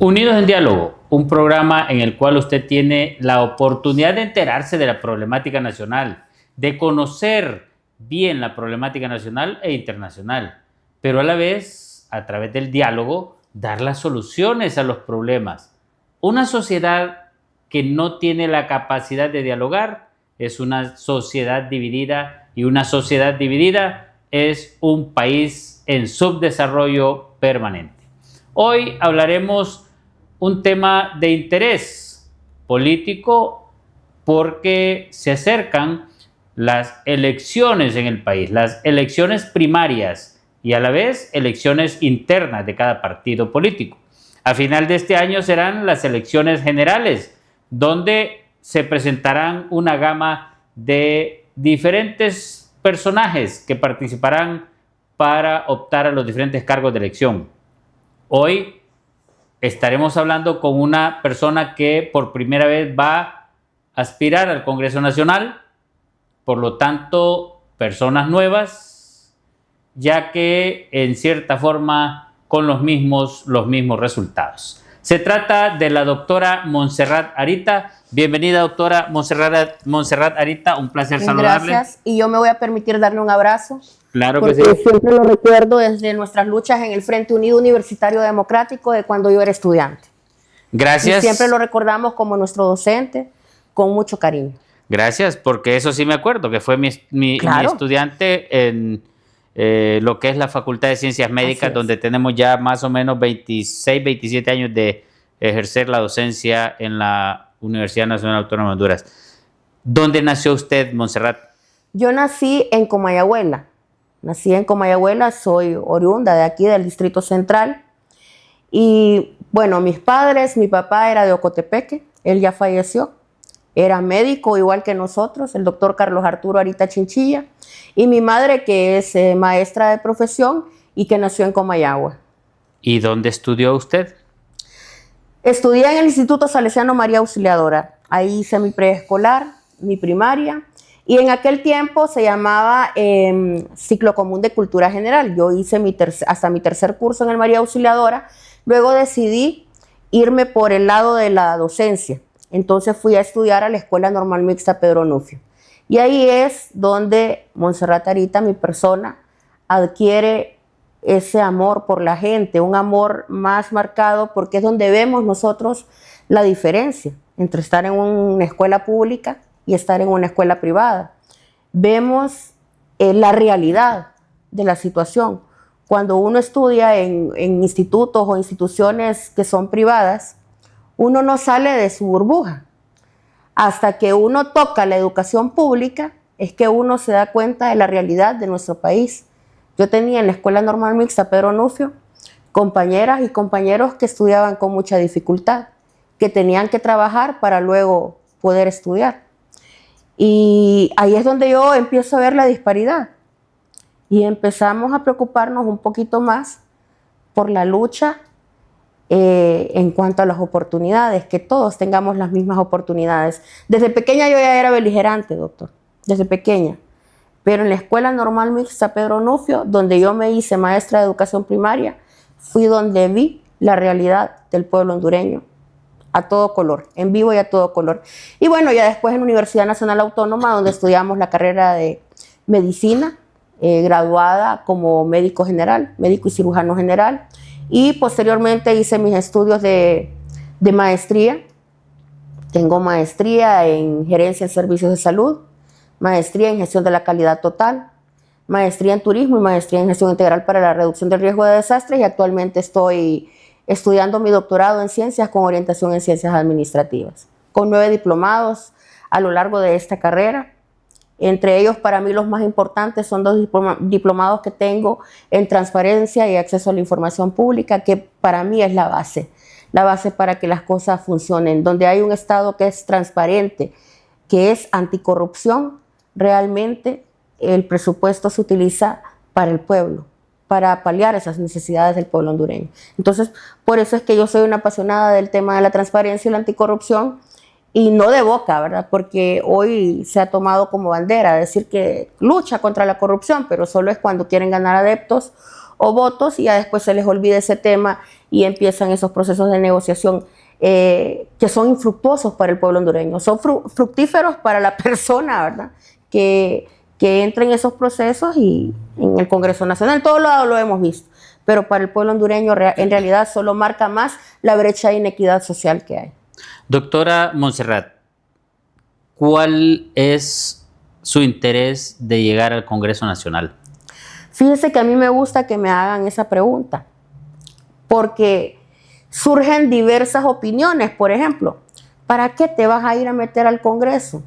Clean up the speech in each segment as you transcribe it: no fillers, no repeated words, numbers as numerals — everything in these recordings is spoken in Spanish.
Unidos en Diálogo, un programa en el cual usted tiene la oportunidad de enterarse de la problemática nacional, de conocer bien la problemática nacional e internacional, pero a la vez, a través del diálogo, dar las soluciones a los problemas. Una sociedad que no tiene la capacidad de dialogar es una sociedad dividida, y una sociedad dividida es un país en subdesarrollo permanente. Hoy hablaremos un tema de interés político porque se acercan las elecciones en el país, las elecciones primarias y a la vez elecciones internas de cada partido político. A final de este año serán las elecciones generales, donde se presentarán una gama de diferentes personajes que participarán para optar a los diferentes cargos de elección. Hoy estaremos hablando con una persona que por primera vez va a aspirar al Congreso Nacional, por lo tanto, personas nuevas, ya que en cierta forma con los mismos resultados. Se trata de la doctora Montserrat Arita. Bienvenida, doctora Montserrat Arita, un placer saludarle. Gracias, y yo me voy a permitir darle un abrazo. Claro que sí. Porque siempre lo recuerdo desde nuestras luchas en el Frente Unido Universitario Democrático de cuando yo era estudiante. Gracias. Y siempre lo recordamos como nuestro docente, con mucho cariño. Gracias, porque eso sí me acuerdo, que fue mi estudiante en lo que es la Facultad de Ciencias Médicas, donde tenemos ya más o menos 26, 27 años de ejercer la docencia en la Universidad Nacional Autónoma de Honduras. ¿Dónde nació usted, Montserrat? Yo nací en Comayagüela. Soy oriunda de aquí, del Distrito Central. Y bueno, mis padres, mi papá era de Ocotepeque, él ya falleció. Era médico igual que nosotros, el doctor Carlos Arturo Arita Chinchilla. Y mi madre, que es maestra de profesión y que nació en Comayagua. ¿Y dónde estudió usted? Estudié en el Instituto Salesiano María Auxiliadora. Ahí hice mi preescolar, mi primaria. Y en aquel tiempo se llamaba Ciclo Común de Cultura General. Yo hice hasta mi tercer curso en el María Auxiliadora. Luego decidí irme por el lado de la docencia. Entonces fui a estudiar a la Escuela Normal Mixta Pedro Onufio. Y ahí es donde Montserrat Arita, mi persona, adquiere ese amor por la gente, un amor más marcado, porque es donde vemos nosotros la diferencia entre estar en una escuela pública y estar en una escuela privada. Vemos la realidad de la situación. Cuando uno estudia en institutos o instituciones que son privadas, uno no sale de su burbuja. Hasta que uno toca la educación pública, es que uno se da cuenta de la realidad de nuestro país. Yo tenía en la Escuela Normal Mixta Pedro Onufio compañeras y compañeros que estudiaban con mucha dificultad, que tenían que trabajar para luego poder estudiar. Y ahí es donde yo empiezo a ver la disparidad. Y empezamos a preocuparnos un poquito más por la lucha en cuanto a las oportunidades, que todos tengamos las mismas oportunidades. Desde pequeña yo ya era beligerante, doctor, desde pequeña. Pero en la Escuela Normal Mixta Pedro Onufio, donde yo me hice maestra de educación primaria, fui donde vi la realidad del pueblo hondureño a todo color, en vivo y a todo color. Y bueno, ya después en la Universidad Nacional Autónoma, donde estudiamos la carrera de medicina, graduada como médico general, médico y cirujano general. Y posteriormente hice mis estudios de maestría. Tengo maestría en gerencia en servicios de salud, maestría en gestión de la calidad total, maestría en turismo y maestría en gestión integral para la reducción del riesgo de desastres, y actualmente estoy estudiando mi doctorado en ciencias con orientación en ciencias administrativas, con 9 diplomados a lo largo de esta carrera. Entre ellos, para mí, los más importantes son 2 diplomados que tengo en transparencia y acceso a la información pública, que para mí es la base para que las cosas funcionen. Donde hay un Estado que es transparente, que es anticorrupción, realmente el presupuesto se utiliza para el pueblo, para paliar esas necesidades del pueblo hondureño. Entonces, por eso es que yo soy una apasionada del tema de la transparencia y la anticorrupción, y no de boca, ¿verdad? Porque hoy se ha tomado como bandera decir que lucha contra la corrupción, pero solo es cuando quieren ganar adeptos o votos, y ya después se les olvida ese tema y empiezan esos procesos de negociación que son infructuosos para el pueblo hondureño. Son fructíferos para la persona, ¿verdad?, que entra en esos procesos, y en el Congreso Nacional, en todos lados lo hemos visto, pero para el pueblo hondureño en realidad solo marca más la brecha de inequidad social que hay. Doctora Montserrat, ¿cuál es su interés de llegar al Congreso Nacional? Fíjese que a mí me gusta que me hagan esa pregunta, porque surgen diversas opiniones. Por ejemplo, ¿para qué te vas a ir a meter al Congreso?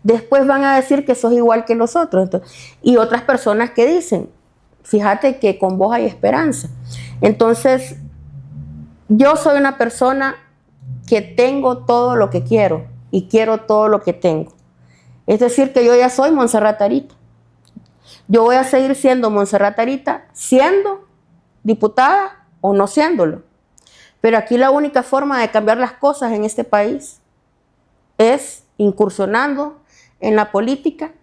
Después van a decir que sos igual que los otros. Entonces, y otras personas que dicen, fíjate que con vos hay esperanza. Entonces, yo soy una persona que tengo todo lo que quiero y quiero todo lo que tengo. Es decir, que yo ya soy Montserrat Arita. Yo voy a seguir siendo Montserrat Arita, siendo diputada o no siéndolo. Pero aquí la única forma de cambiar las cosas en este país es incursionando en la política,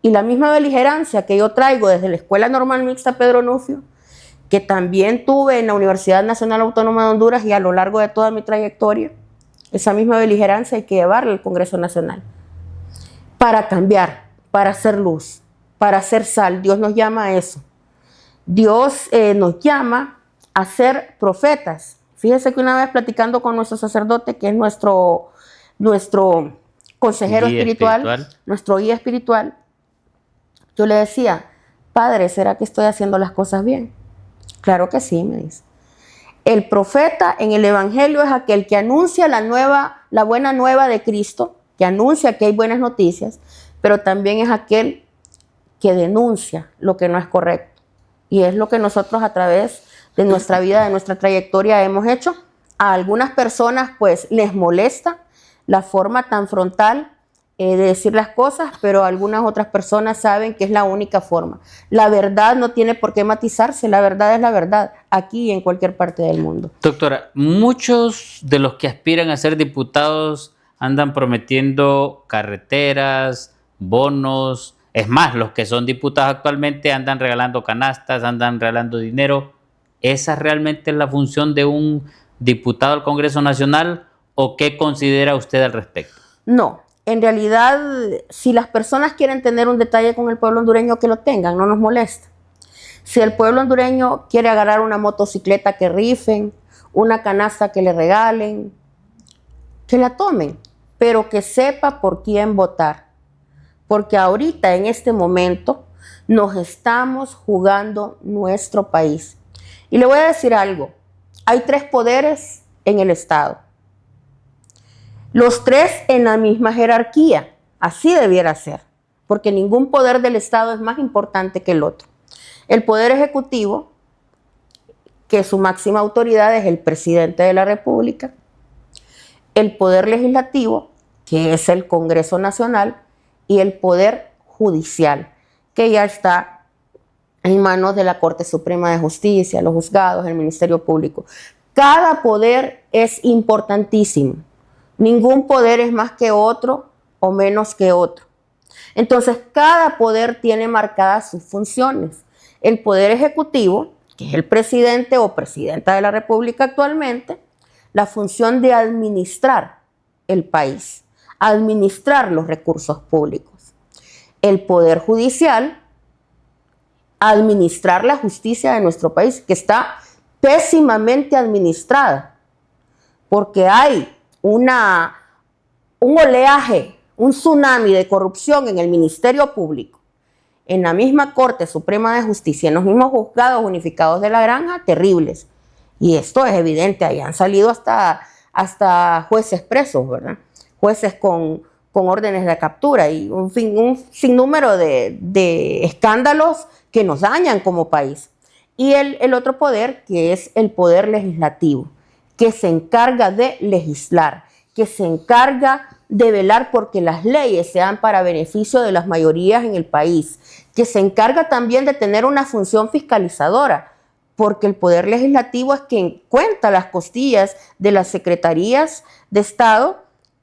y la misma beligerancia que yo traigo desde la Escuela Normal Mixta Pedro Nufio, que también tuve en la Universidad Nacional Autónoma de Honduras y a lo largo de toda mi trayectoria, esa misma beligerancia hay que llevarla al Congreso Nacional para cambiar, para hacer luz, para hacer sal. Dios nos llama a eso. Dios nos llama a ser profetas. Fíjese que una vez platicando con nuestro sacerdote, que es nuestro consejero espiritual, nuestro guía espiritual, yo le decía, Padre, ¿será que estoy haciendo las cosas bien? Claro que sí, me dice. El profeta en el Evangelio es aquel que anuncia la buena nueva de Cristo, que anuncia que hay buenas noticias, pero también es aquel que denuncia lo que no es correcto. Y es lo que nosotros a través de nuestra vida, de nuestra trayectoria hemos hecho. A algunas personas pues les molesta la forma tan frontal de decir las cosas, pero algunas otras personas saben que es la única forma. La verdad no tiene por qué matizarse, la verdad es la verdad, aquí y en cualquier parte del mundo. Doctora, muchos de los que aspiran a ser diputados andan prometiendo carreteras, bonos. Es más, los que son diputados actualmente andan regalando canastas, andan regalando dinero. ¿Esa realmente es la función de un diputado al Congreso Nacional o qué considera usted al respecto? No, en realidad, si las personas quieren tener un detalle con el pueblo hondureño, que lo tengan, no nos molesta. Si el pueblo hondureño quiere agarrar una motocicleta que rifen, una canasta que le regalen, que la tomen, pero que sepa por quién votar. Porque ahorita, en este momento, nos estamos jugando nuestro país. Y le voy a decir algo, hay 3 poderes en el Estado. Los 3 en la misma jerarquía, así debiera ser, porque ningún poder del Estado es más importante que el otro. El Poder Ejecutivo, que su máxima autoridad es el presidente de la República. El Poder Legislativo, que es el Congreso Nacional, y el Poder Judicial, que ya está en manos de la Corte Suprema de Justicia, los juzgados, el Ministerio Público. Cada poder es importantísimo. Ningún poder es más que otro o menos que otro. Entonces, cada poder tiene marcadas sus funciones. El Poder Ejecutivo, que es el presidente o presidenta de la República actualmente, la función de administrar el país, administrar los recursos públicos. El Poder Judicial, administrar la justicia de nuestro país, que está pésimamente administrada, porque hay un oleaje, un tsunami de corrupción en el Ministerio Público, en la misma Corte Suprema de Justicia, en los mismos juzgados unificados de la Granja, terribles. Y esto es evidente, ahí han salido hasta jueces presos, ¿verdad? Jueces con órdenes de captura y un sinnúmero de escándalos que nos dañan como país. Y el otro poder, que es el Poder Legislativo, que se encarga de legislar, que se encarga de velar porque las leyes sean para beneficio de las mayorías en el país, que se encarga también de tener una función fiscalizadora, porque el Poder Legislativo es quien cuenta las costillas de las secretarías de Estado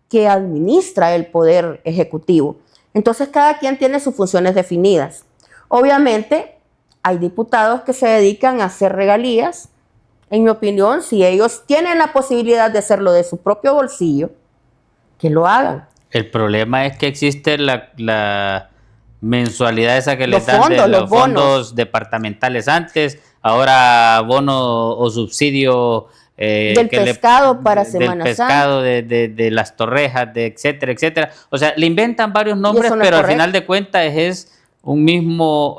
que administra el Poder Ejecutivo. Entonces, cada quien tiene sus funciones definidas. Obviamente, hay diputados que se dedican a hacer regalías, En mi opinión, si ellos tienen la posibilidad de hacerlo de su propio bolsillo, que lo hagan. El problema es que existe la mensualidad esa que les Los dan fondos, de los los bonos. fondos departamentales antes, ahora bono o subsidio Del pescado para Semana del pescado, de las torrejas, etcétera, etcétera. O sea, le inventan varios nombres, eso no es pero al correcto. final de cuentas es un mismo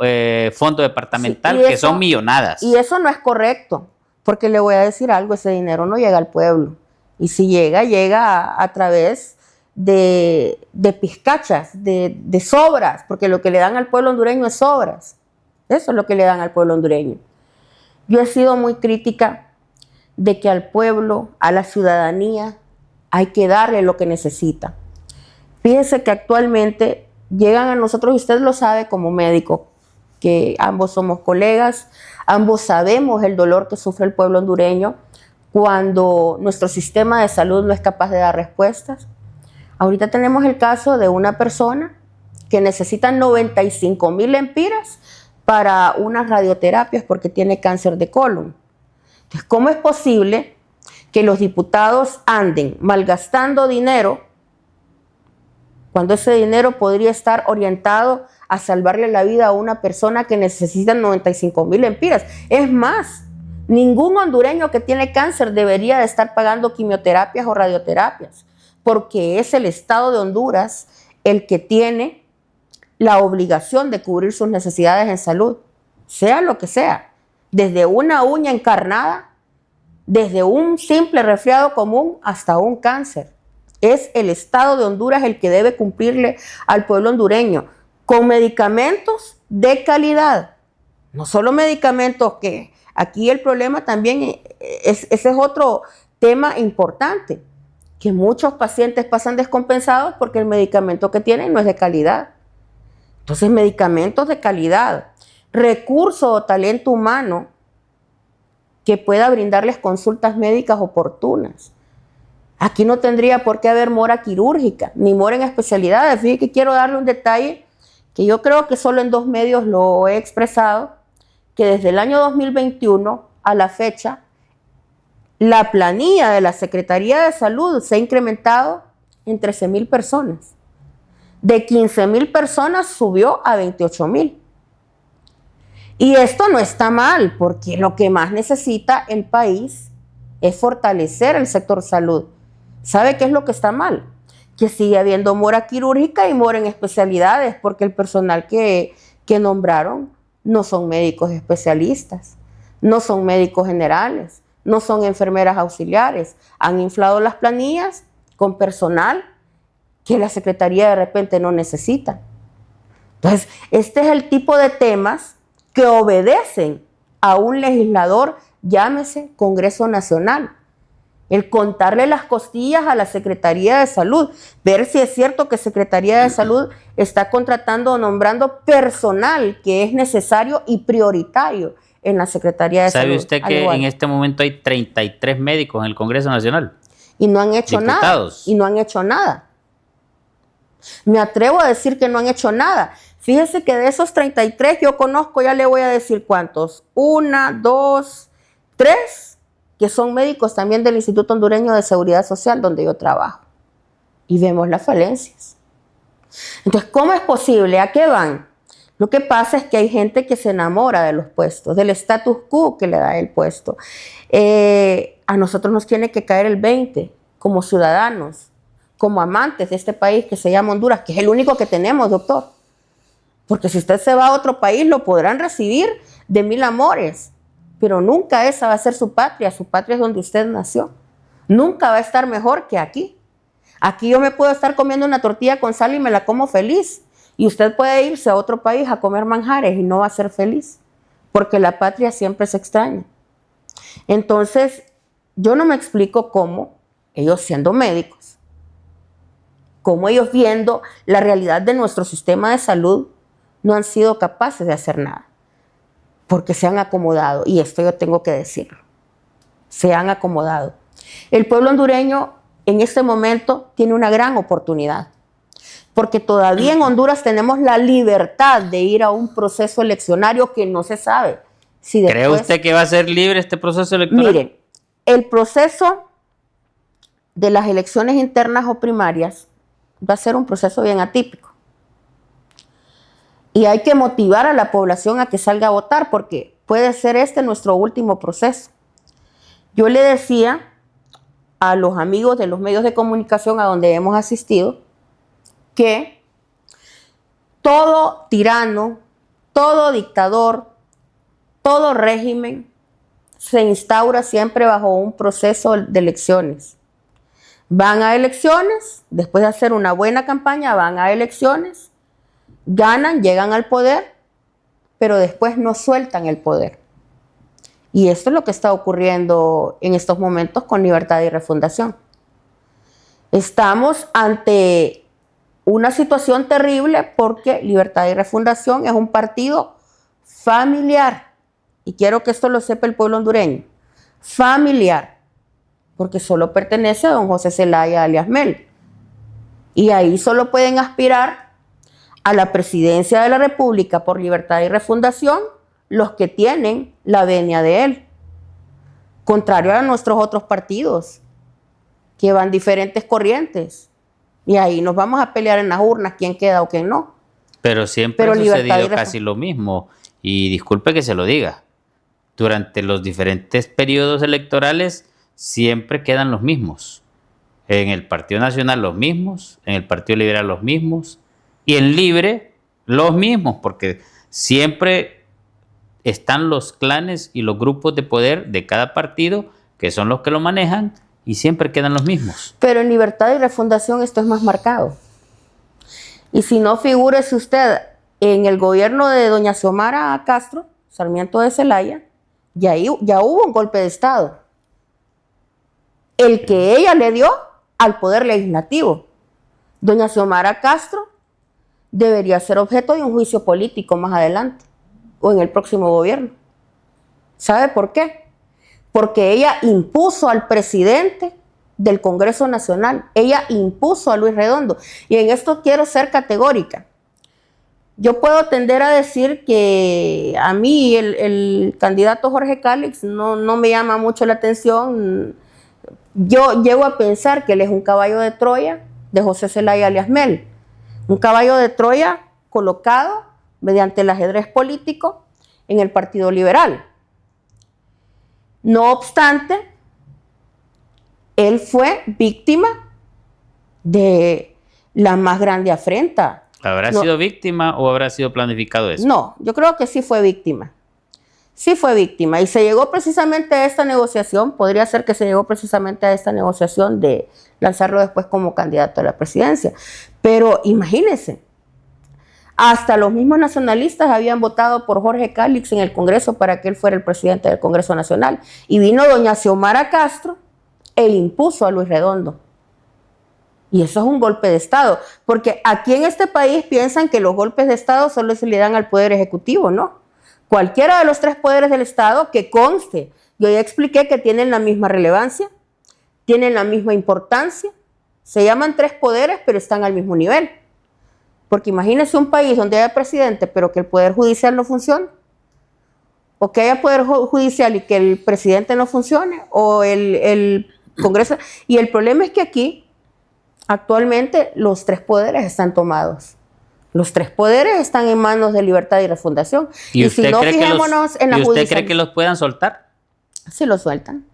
fondo departamental Sí, que son millonadas. Y eso no es correcto, porque le voy a decir algo, ese dinero no llega al pueblo. Y si llega, llega a través de pizcachas, de sobras, porque lo que le dan al pueblo hondureño es sobras. Eso es lo que le dan al pueblo hondureño. Yo he sido muy crítica de que al pueblo, a la ciudadanía, hay que darle lo que necesita. Fíjense que actualmente llegan a nosotros, y usted lo sabe como médico, que ambos somos colegas, ambos sabemos el dolor que sufre el pueblo hondureño cuando nuestro sistema de salud no es capaz de dar respuestas. Ahorita tenemos el caso de una persona que necesita 95,000 lempiras para unas radioterapias porque tiene cáncer de colon. Entonces, ¿cómo es posible que los diputados anden malgastando dinero cuando ese dinero podría estar orientado a salvarle la vida a una persona que necesita 95,000 lempiras? Es más, ningún hondureño que tiene cáncer debería de estar pagando quimioterapias o radioterapias, porque es el Estado de Honduras el que tiene la obligación de cubrir sus necesidades en salud, sea lo que sea, desde una uña encarnada, desde un simple resfriado común hasta un cáncer. Es el Estado de Honduras el que debe cumplirle al pueblo hondureño con medicamentos de calidad, no solo medicamentos que aquí el problema también ese es otro tema importante, que muchos pacientes pasan descompensados porque el medicamento que tienen no es de calidad. Entonces, medicamentos de calidad, recurso o talento humano que pueda brindarles consultas médicas oportunas. Aquí no tendría por qué haber mora quirúrgica, ni mora en especialidades. Fíjate que quiero darle un detalle que yo creo que solo en 2 medios lo he expresado, que desde el año 2021 a la fecha, la planilla de la Secretaría de Salud se ha incrementado en 13,000 personas. De 15,000 personas subió a 28,000. Y esto no está mal, porque lo que más necesita el país es fortalecer el sector salud. ¿Sabe qué es lo que está mal? Que sigue habiendo mora quirúrgica y mora en especialidades, porque el personal que nombraron no son médicos especialistas, no son médicos generales, no son enfermeras auxiliares. Han inflado las planillas con personal que la Secretaría de repente no necesita. Entonces, este es el tipo de temas que obedecen a un legislador, llámese Congreso Nacional. El contarle las costillas a la Secretaría de Salud, ver si es cierto que Secretaría de Salud está contratando o nombrando personal que es necesario y prioritario en la Secretaría de Salud. ¿Sabe usted que en este momento hay 33 médicos en el Congreso Nacional? Y no han hecho Diputados. nada. Y no han hecho nada. Me atrevo a decir que no han hecho nada. Fíjese que de esos 33 yo conozco, ya le voy a decir cuántos. 1, 2, 3 que son médicos también del Instituto Hondureño de Seguridad Social, donde yo trabajo. Y vemos las falencias. Entonces, ¿cómo es posible? ¿A qué van? Lo que pasa es que hay gente que se enamora de los puestos, del status quo que le da el puesto. A nosotros nos tiene que caer el 20 como ciudadanos, como amantes de este país que se llama Honduras, que es el único que tenemos, doctor. Porque si usted se va a otro país, lo podrán recibir de 1000 amores, pero nunca esa va a ser su patria es donde usted nació. Nunca va a estar mejor que aquí. Aquí yo me puedo estar comiendo una tortilla con sal y me la como feliz, y usted puede irse a otro país a comer manjares y no va a ser feliz, porque la patria siempre se extraña. Entonces, yo no me explico cómo ellos siendo médicos, cómo ellos viendo la realidad de nuestro sistema de salud, no han sido capaces de hacer nada, porque se han acomodado, y esto yo tengo que decirlo, se han acomodado. El pueblo hondureño en este momento tiene una gran oportunidad, porque todavía en Honduras tenemos la libertad de ir a un proceso eleccionario que no se sabe Si ¿Cree usted que va a ser libre este proceso electoral? Miren, el proceso de las elecciones internas o primarias va a ser un proceso bien atípico. Y hay que motivar a la población a que salga a votar porque puede ser este nuestro último proceso. Yo le decía a los amigos de los medios de comunicación a donde hemos asistido que todo tirano, todo dictador, todo régimen se instaura siempre bajo un proceso de elecciones. Van a elecciones, después de hacer una buena campaña, van a elecciones, ganan, llegan al poder, pero después no sueltan el poder. Y esto es lo que está ocurriendo en estos momentos con Libertad y Refundación. Estamos ante una situación terrible porque Libertad y Refundación es un partido familiar. Y quiero que esto lo sepa el pueblo hondureño. Familiar. Porque solo pertenece a don José Zelaya alias Mel. Y ahí solo pueden aspirar a la presidencia de la República por Libertad y Refundación los que tienen la venia de él. Contrario a nuestros otros partidos, que van diferentes corrientes. Y ahí nos vamos a pelear en las urnas quién queda o quién no. Pero siempre ha sucedido casi lo mismo. Y disculpe que se lo diga. Durante los diferentes periodos electorales siempre quedan los mismos. En el Partido Nacional los mismos, en el Partido Liberal los mismos, y en Libre los mismos, porque siempre están los clanes y los grupos de poder de cada partido, que son los que lo manejan, y siempre quedan los mismos. Pero en Libertad y Refundación esto es más marcado. Y si no, figúrese usted, en el gobierno de doña Xiomara Castro, Sarmiento de Zelaya, ya hubo un golpe de Estado. El que ella le dio al poder legislativo. Doña Xiomara Castro debería ser objeto de un juicio político más adelante o en el próximo gobierno. ¿Sabe por qué? Porque ella impuso al presidente del Congreso Nacional, ella impuso a Luis Redondo. Y en esto quiero ser categórica. Yo puedo tender a decir que a mí el candidato Jorge Cálix no me llama mucho la atención. Yo llego a pensar que él es un caballo de Troya de José Zelaya alias Mel. Un caballo de Troya colocado mediante el ajedrez político en el Partido Liberal. No obstante, él fue víctima de la más grande afrenta. ¿Habrá sido víctima o habrá sido planificado eso? No, yo creo que sí fue víctima. Sí fue víctima. Y se llegó precisamente a esta negociación, podría ser que se llegó precisamente a esta negociación de lanzarlo después como candidato a la presidencia. Pero imagínense, hasta los mismos nacionalistas habían votado por Jorge Cálix en el Congreso para que él fuera el presidente del Congreso Nacional. Y vino doña Xiomara Castro e impuso a Luis Redondo. Y eso es un golpe de Estado, porque aquí en este país piensan que los golpes de Estado solo se le dan al Poder Ejecutivo, ¿no? Cualquiera de los tres poderes del Estado que conste, yo ya expliqué que tienen la misma relevancia, tienen la misma importancia, se llaman tres poderes, pero están al mismo nivel. Porque imagínense un país donde haya presidente, pero que el Poder Judicial no funcione, o que haya Poder Judicial y que el presidente no funcione, o el Congreso. Y el problema es que aquí, actualmente, los tres poderes están tomados. Los tres poderes están en manos de Libertad y Refundación. ¿Y usted, si no, fijémonos en la judicialización. ¿Y usted cree que los puedan soltar? Sí, los sueltan,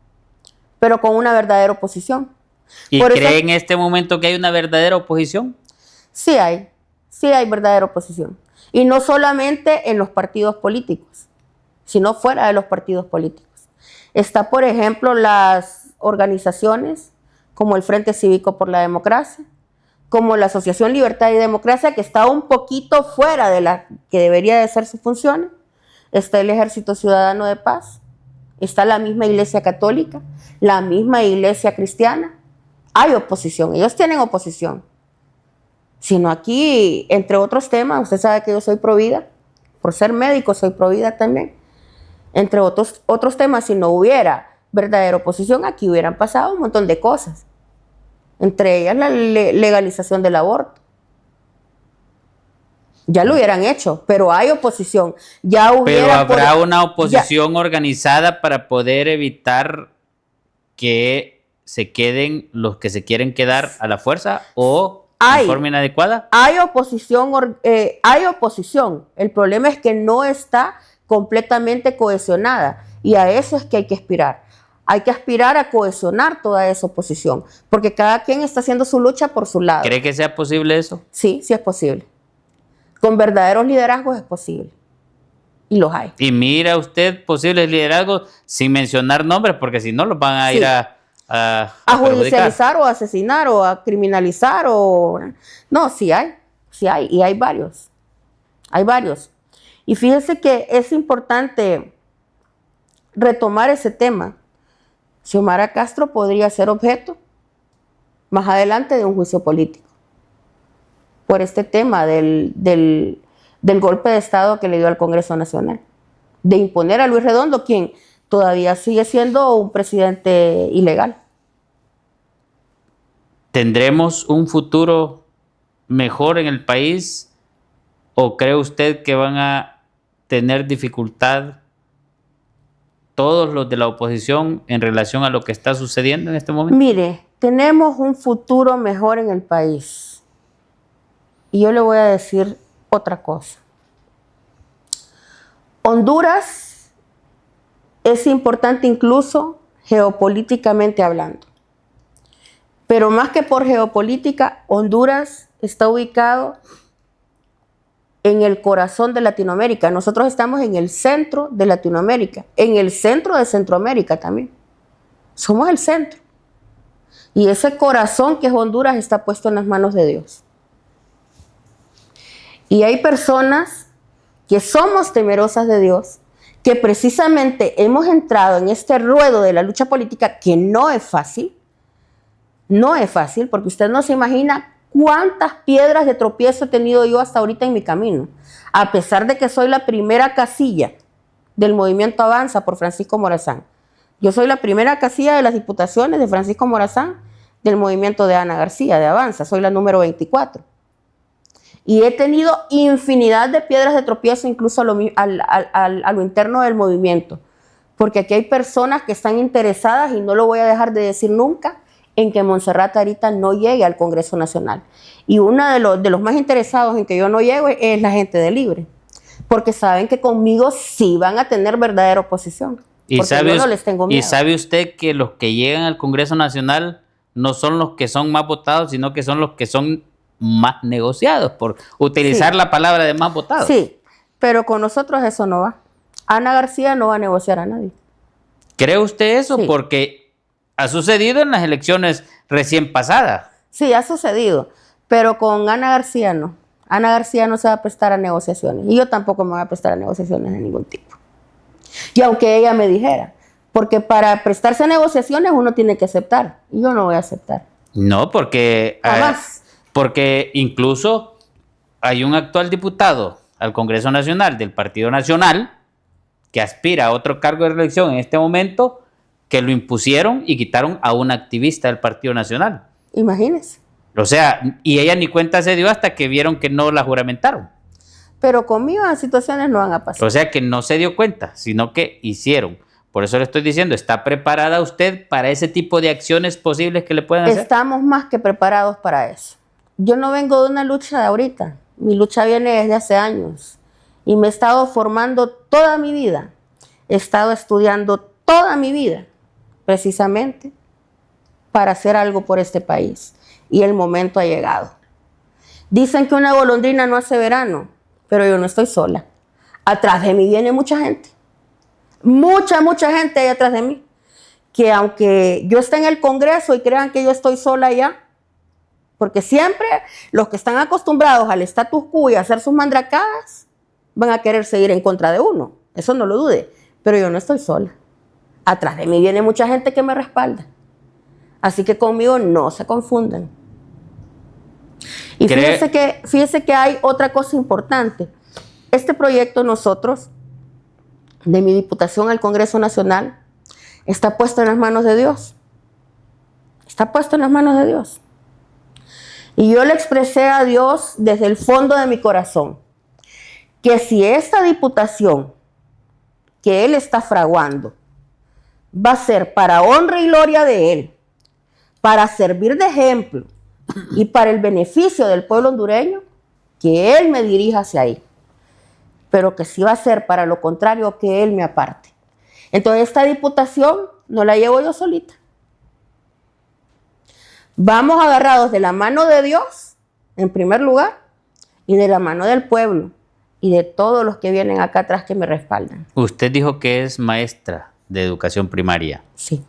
pero con una verdadera oposición. ¿Y cree en este momento que hay una verdadera oposición? Sí hay verdadera oposición. Y no solamente en los partidos políticos, sino fuera de los partidos políticos. Está, por ejemplo, las organizaciones como el Frente Cívico por la Democracia, como la Asociación Libertad y Democracia, que está un poquito fuera de la que debería de ser su función. Está el Ejército Ciudadano de Paz, está la misma Iglesia Católica, la misma Iglesia Cristiana. Hay oposición, ellos tienen oposición. Sino aquí, entre otros temas, usted sabe que yo soy provida, por ser médico soy provida también. Entre otros temas, si no hubiera verdadera oposición, aquí hubieran pasado un montón de cosas. Entre ellas la legalización del aborto. Ya lo hubieran hecho, pero hay oposición. Ya hubiera Pero habrá una oposición organizada para poder evitar que se queden los que se quieren quedar a la fuerza o de forma inadecuada. Hay oposición, hay oposición. El problema es que no está completamente cohesionada y a eso es que hay que aspirar. Hay que aspirar a cohesionar toda esa oposición, porque cada quien está haciendo su lucha por su lado. ¿Cree que sea posible eso? Sí, sí es posible. Con verdaderos liderazgos es posible. Y los hay. Y mira usted posibles liderazgos sin mencionar nombres, porque si no los van a ir a judicializar o a asesinar o a criminalizar o... No, sí hay y hay varios. Hay varios. Y fíjense que es importante retomar ese tema. Xiomara Castro podría ser objeto más adelante de un juicio político por este tema del golpe de Estado que le dio al Congreso Nacional, de imponer a Luis Redondo, quien todavía sigue siendo un presidente ilegal. ¿Tendremos un futuro mejor en el país o cree usted que van a tener dificultad todos los de la oposición en relación a lo que está sucediendo en este momento? Mire, tenemos un futuro mejor en el país. Y yo le voy a decir otra cosa. Honduras es importante incluso geopolíticamente hablando. Pero más que por geopolítica, Honduras está ubicado en el corazón de Latinoamérica. Nosotros estamos en el centro de Latinoamérica, en el centro de Centroamérica también. Somos el centro. Y ese corazón que es Honduras está puesto en las manos de Dios. Y hay personas que somos temerosas de Dios, que precisamente hemos entrado en este ruedo de la lucha política que no es fácil. No es fácil, porque usted no se imagina cuántas piedras de tropiezo he tenido yo hasta ahorita en mi camino. A pesar de que soy la primera casilla del movimiento Avanza por Francisco Morazán. Yo soy la primera casilla de las diputaciones de Francisco Morazán del movimiento de Ana García, de Avanza. Soy la número 24. Y he tenido infinidad de piedras de tropiezo, incluso a lo interno del movimiento. Porque aquí hay personas que están interesadas, y no lo voy a dejar de decir nunca, en que Montserrat ahorita no llegue al Congreso Nacional. Y uno de los más interesados en que yo no llegue es la gente de Libre. Porque saben que conmigo sí van a tener verdadera oposición. Y porque yo no les tengo miedo. ¿Y sabe usted que los que llegan al Congreso Nacional no son los que son más votados, sino que son los que son más negociados, por utilizar la palabra de más votados? Sí, pero con nosotros eso no va. Ana García no va a negociar a nadie. ¿Cree usted eso? Sí. Porque ha sucedido en las elecciones recién pasadas. Sí, ha sucedido, pero con Ana García no. Ana García no se va a prestar a negociaciones y yo tampoco me voy a prestar a negociaciones de ningún tipo. Y aunque ella me dijera, porque para prestarse a negociaciones uno tiene que aceptar y yo no voy a aceptar. No, porque porque incluso hay un actual diputado al Congreso Nacional del Partido Nacional que aspira a otro cargo de reelección en este momento, que lo impusieron y quitaron a un activista del Partido Nacional. Imagínese. O sea, y ella ni cuenta se dio hasta que vieron que no la juramentaron. Pero conmigo las situaciones no van a pasar. O sea, que no se dio cuenta, sino que hicieron. Por eso le estoy diciendo, ¿está preparada usted para ese tipo de acciones posibles que le pueden hacer? Estamos más que preparados para eso. Yo no vengo de una lucha de ahorita. Mi lucha viene desde hace años. Y me he estado formando toda mi vida. He estado estudiando toda mi vida, precisamente, para hacer algo por este país. Y el momento ha llegado. Dicen que una golondrina no hace verano, pero yo no estoy sola. Atrás de mí viene mucha gente. Mucha gente hay atrás de mí. Que aunque yo esté en el Congreso y crean que yo estoy sola allá, porque siempre los que están acostumbrados al status quo y a hacer sus mandracadas van a querer seguir en contra de uno. Eso no lo dude. Pero yo no estoy sola. Atrás de mí viene mucha gente que me respalda. Así que conmigo no se confundan. Y fíjese que hay otra cosa importante. Este proyecto nosotros, de mi diputación al Congreso Nacional, está puesto en las manos de Dios. Está puesto en las manos de Dios. Y yo le expresé a Dios desde el fondo de mi corazón. que si esta diputación que él está fraguando va a ser para honra y gloria de él, para servir de ejemplo y para el beneficio del pueblo hondureño, que él me dirija hacia ahí. Pero que si va a ser para lo contrario, que él me aparte. Entonces esta diputación no la llevo yo solita. Vamos agarrados de la mano de Dios, en primer lugar, y de la mano del pueblo, y de todos los que vienen acá atrás que me respaldan. Usted dijo que es maestra de educación primaria. Sí.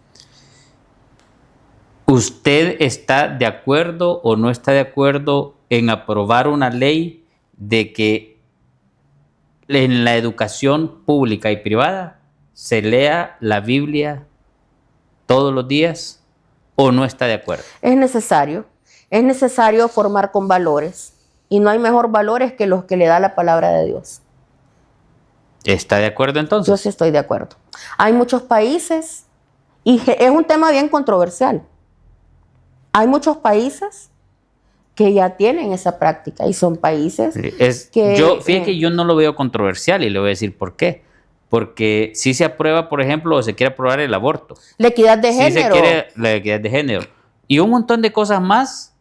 ¿Usted está de acuerdo o no está de acuerdo en aprobar una ley de que en la educación pública y privada se lea la Biblia todos los días, o no está de acuerdo? Es necesario formar con valores, y no hay mejor valores que los que le da la palabra de Dios. ¿Está de acuerdo entonces? Yo sí estoy de acuerdo. Hay muchos países, y es un tema bien controversial, hay muchos países que ya tienen esa práctica, y son países Fíjate que yo no lo veo controversial, y le voy a decir por qué. Porque si se aprueba, por ejemplo, o se quiere aprobar el aborto. La equidad de género. Se quiere la equidad de género. Y un montón de cosas más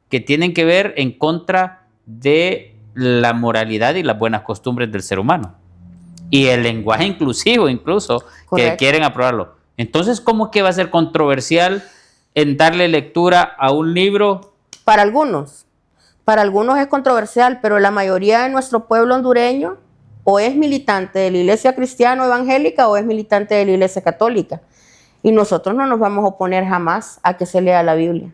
que tienen que ver en contra de la moralidad y las buenas costumbres del ser humano. Y el lenguaje inclusivo incluso, Correcto. que quieren aprobarlo. Entonces, ¿cómo que va a ser controversial en darle lectura a un libro? Para algunos es controversial, pero la mayoría de nuestro pueblo hondureño o es militante de la iglesia cristiana evangélica o es militante de la iglesia católica. Y nosotros no nos vamos a oponer jamás a que se lea la Biblia.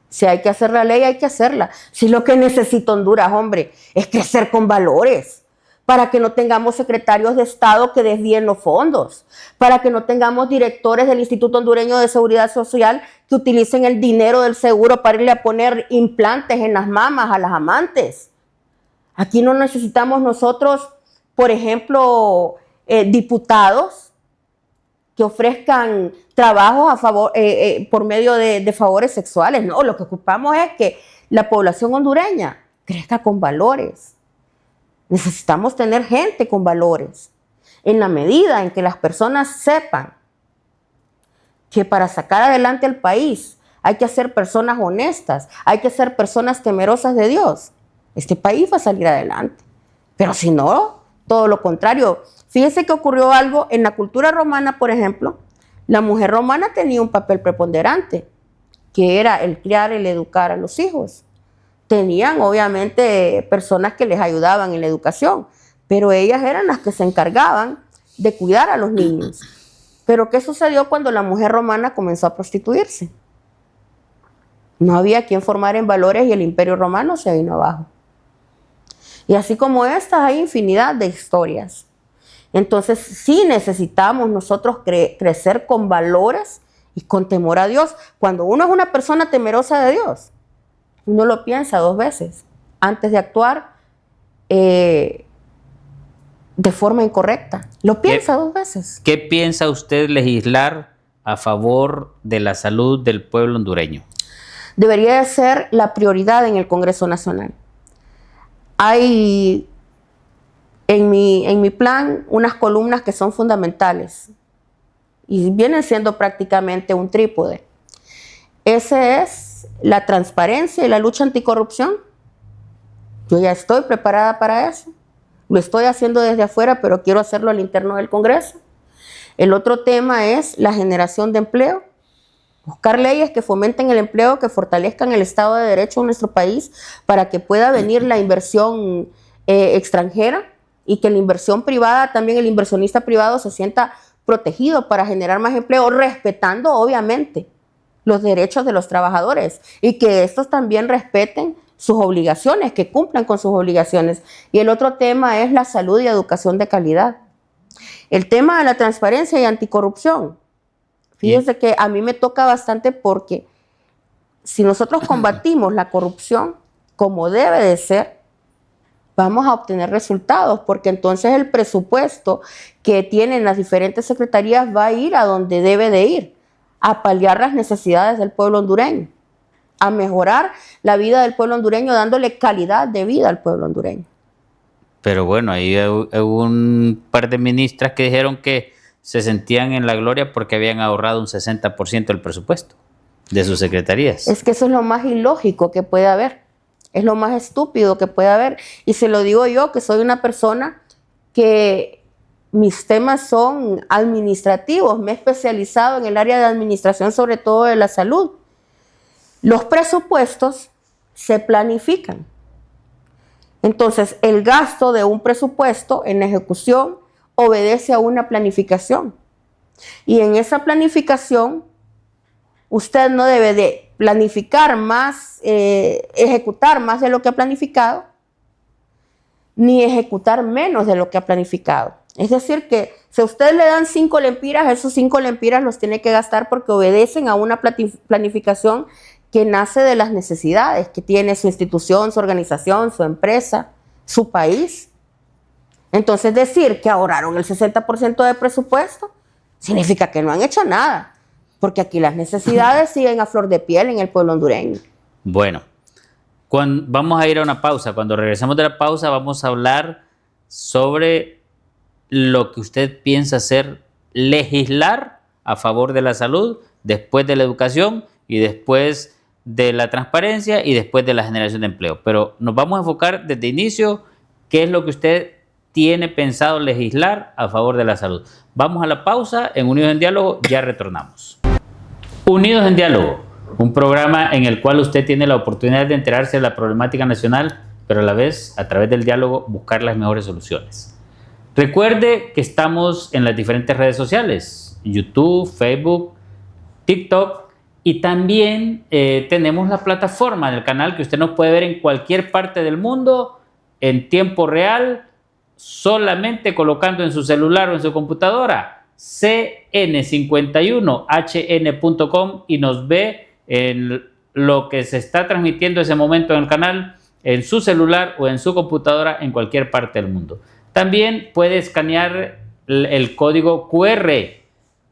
Si hay que hacer la ley, hay que hacerla. Si lo que necesita Honduras, hombre, es crecer con valores, para que no tengamos secretarios de Estado que desvíen los fondos, para que no tengamos directores del Instituto Hondureño de Seguridad Social que utilicen el dinero del seguro para irle a poner implantes en las mamas a las amantes. Aquí no necesitamos nosotros, por ejemplo, diputados que ofrezcan trabajos a favor, por medio de favores sexuales. No, lo que ocupamos es que la población hondureña crezca con valores. Necesitamos tener gente con valores. En la medida en que las personas sepan que para sacar adelante al país hay que ser personas honestas, hay que ser personas temerosas de Dios, este país va a salir adelante. Pero si no, todo lo contrario. Fíjense que ocurrió algo en la cultura romana, por ejemplo. La mujer romana tenía un papel preponderante, que era el criar, el educar a los hijos. Tenían, obviamente, personas que les ayudaban en la educación, pero ellas eran las que se encargaban de cuidar a los niños. Pero ¿qué sucedió cuando la mujer romana comenzó a prostituirse? No había quien formar en valores y el Imperio Romano se vino abajo. Y así como estas, hay infinidad de historias. Entonces, sí necesitamos nosotros crecer con valores y con temor a Dios. Cuando uno es una persona temerosa de Dios, uno lo piensa 2 veces antes de actuar de forma incorrecta. Lo piensa 2 veces. ¿Qué piensa usted legislar a favor de la salud del pueblo hondureño? Debería de ser la prioridad en el Congreso Nacional. Hay en mi plan unas columnas que son fundamentales y vienen siendo prácticamente un trípode. Ese es la transparencia y la lucha anticorrupción. Yo ya estoy preparada para eso. Lo estoy haciendo desde afuera, pero quiero hacerlo al interno del Congreso. El otro tema es la generación de empleo. Buscar leyes que fomenten el empleo, que fortalezcan el Estado de Derecho en nuestro país para que pueda venir la inversión extranjera y que la inversión privada, también el inversionista privado se sienta protegido para generar más empleo, respetando obviamente los derechos de los trabajadores y que estos también respeten sus obligaciones, que cumplan con sus obligaciones. Y el otro tema es la salud y educación de calidad. El tema de la transparencia y anticorrupción. Fíjense que a mí me toca bastante porque si nosotros combatimos la corrupción como debe de ser, vamos a obtener resultados, porque entonces el presupuesto que tienen las diferentes secretarías va a ir a donde debe de ir, a paliar las necesidades del pueblo hondureño, a mejorar la vida del pueblo hondureño, dándole calidad de vida al pueblo hondureño. Pero bueno, ahí hubo un par de ministras que dijeron que se sentían en la gloria porque habían ahorrado un 60% del presupuesto de sus secretarías. Es que eso es lo más ilógico que puede haber. Es lo más estúpido que puede haber. Y se lo digo yo, que soy una persona que mis temas son administrativos. Me he especializado en el área de administración, sobre todo de la salud. Los presupuestos se planifican. Entonces, el gasto de un presupuesto en ejecución obedece a una planificación. Y en esa planificación, usted no debe de planificar más, ejecutar más de lo que ha planificado, ni ejecutar menos de lo que ha planificado. Es decir, que si a usted le dan 5 lempiras, esos 5 lempiras los tiene que gastar porque obedecen a una planificación que nace de las necesidades que tiene su institución, su organización, su empresa, su país. Entonces, decir que ahorraron el 60% de presupuesto significa que no han hecho nada, porque aquí las necesidades siguen a flor de piel en el pueblo hondureño. Bueno, vamos a ir a una pausa. Cuando regresemos de la pausa vamos a hablar sobre lo que usted piensa hacer, legislar a favor de la salud, después de la educación y después de la transparencia y después de la generación de empleo. Pero nos vamos a enfocar desde el inicio qué es lo que usted tiene pensado legislar a favor de la salud. Vamos a la pausa. En Unidos en Diálogo ya retornamos. Unidos en Diálogo, un programa en el cual usted tiene la oportunidad de enterarse de la problemática nacional, pero a la vez, a través del diálogo, buscar las mejores soluciones. Recuerde que estamos en las diferentes redes sociales, YouTube, Facebook, TikTok, y también tenemos la plataforma del canal que usted nos puede ver en cualquier parte del mundo en tiempo real, solamente colocando en su celular o en su computadora cn51hn.com y nos ve en lo que se está transmitiendo ese momento en el canal, en su celular o en su computadora en cualquier parte del mundo. También puede escanear el código QR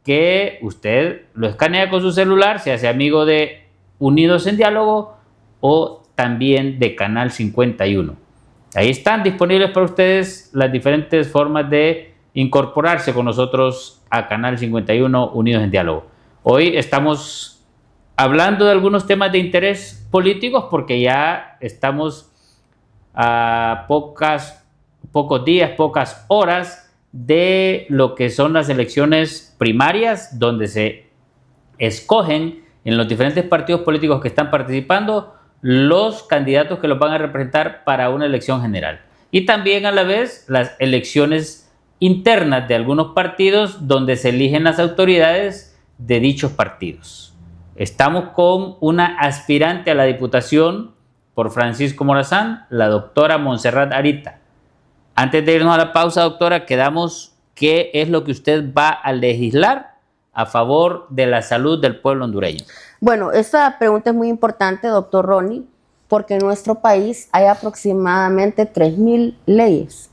que usted lo escanea con su celular, se hace amigo de Unidos en Diálogo o también de Canal 51. Ahí están disponibles para ustedes las diferentes formas de incorporarse con nosotros a Canal 51 Unidos en Diálogo. Hoy estamos hablando de algunos temas de interés políticos porque ya estamos a pocos días, pocas horas de lo que son las elecciones primarias, donde se escogen en los diferentes partidos políticos que están participando los candidatos que los van a representar para una elección general. Y también a la vez las elecciones internas de algunos partidos donde se eligen las autoridades de dichos partidos. Estamos con una aspirante a la diputación por Francisco Morazán, la doctora Montserrat Arita. Antes de irnos a la pausa, doctora, quedamos qué es lo que usted va a legislar a favor de la salud del pueblo hondureño. Bueno, esta pregunta es muy importante, doctor Ronnie, porque en nuestro país hay aproximadamente 3,000 leyes.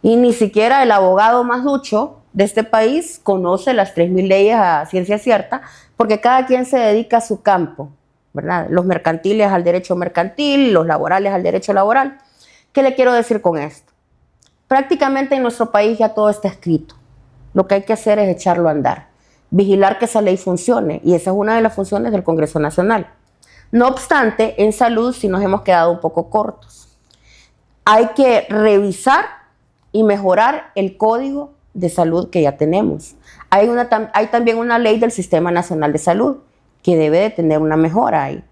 Y ni siquiera el abogado más ducho de este país conoce las 3,000 leyes a ciencia cierta, porque cada quien se dedica a su campo, ¿verdad? Los mercantiles al derecho mercantil, los laborales al derecho laboral. ¿Qué le quiero decir con esto? Prácticamente en nuestro país ya todo está escrito. Lo que hay que hacer es echarlo a andar, vigilar que esa ley funcione, y esa es una de las funciones del Congreso Nacional. No obstante, en salud sí nos hemos quedado un poco cortos. Hay que revisar y mejorar el código de salud que ya tenemos. Hay también una ley del Sistema Nacional de Salud que debe de tener una mejora ahí.